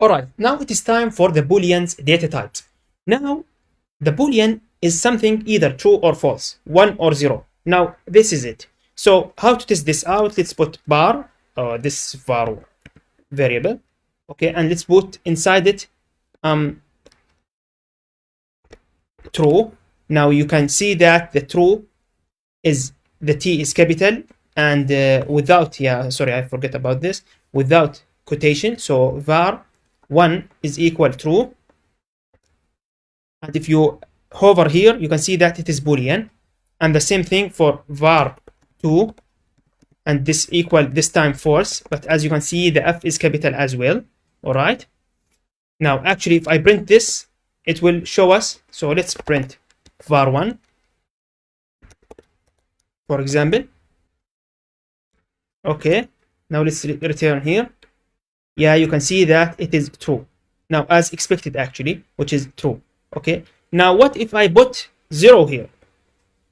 Alright, now it is time for the Boolean's data types. Now, the Boolean is something either true or false, 1 or 0. Now, this is it. So, how to test this out? Let's put bar, this var variable, okay, and let's put inside it true. Now, you can see that the true is, the T is capital, and without, sorry, I forget about this, without quotation. So, var 1 is equal true, and if you hover here you can see that it is Boolean, and the same thing for var 2, and this equal this time false, but as you can see the F is capital as well. All right, now actually if I print this it will show us. So let's print var 1 for example. Okay, now let's return here. You can see that it is true now, as expected actually, which is true. Okay, now what if I put 0 here,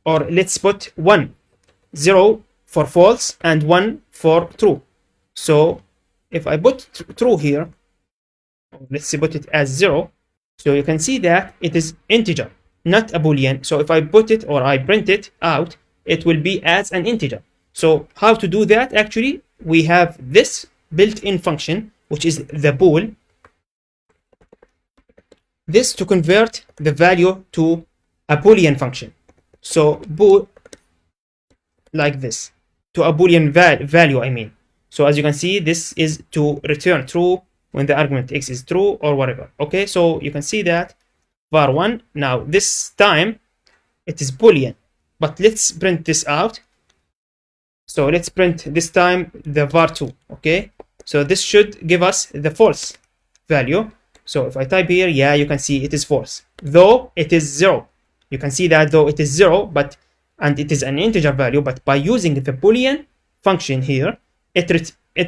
or let's put 1, 0 for false and 1 for true. So if I put true here, let's put it as 0, so you can see that it is integer, not a Boolean. So if I put it or I print it out, it will be as an integer. So how to do that? Actually, we have this built-in function, which is the bool. This to convert the value to a Boolean function. So bool, like this, to a Boolean value, I mean. So as you can see, this is to return true when the argument x is true or whatever. Okay, so you can see that var 1, now this time it is Boolean, but let's print this out. So let's print this time the var 2. Okay, so this should give us the false value. So if I type here, you can see it is false, though it is 0. You can see that though it is 0, but and it is an integer value, but by using the Boolean function here, it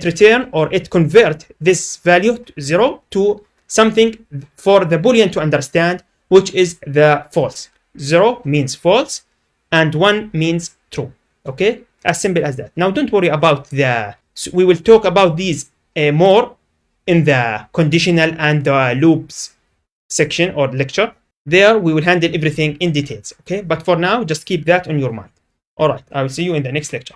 return or it convert this value to 0 to something for the Boolean to understand, which is the false. 0 means false and 1 means true. Okay, as simple as that. Now don't worry about we will talk about these more in the conditional and loops section or lecture. There we will handle everything in details. Okay, but for now just keep that on your mind. All right, I will see you in the next lecture.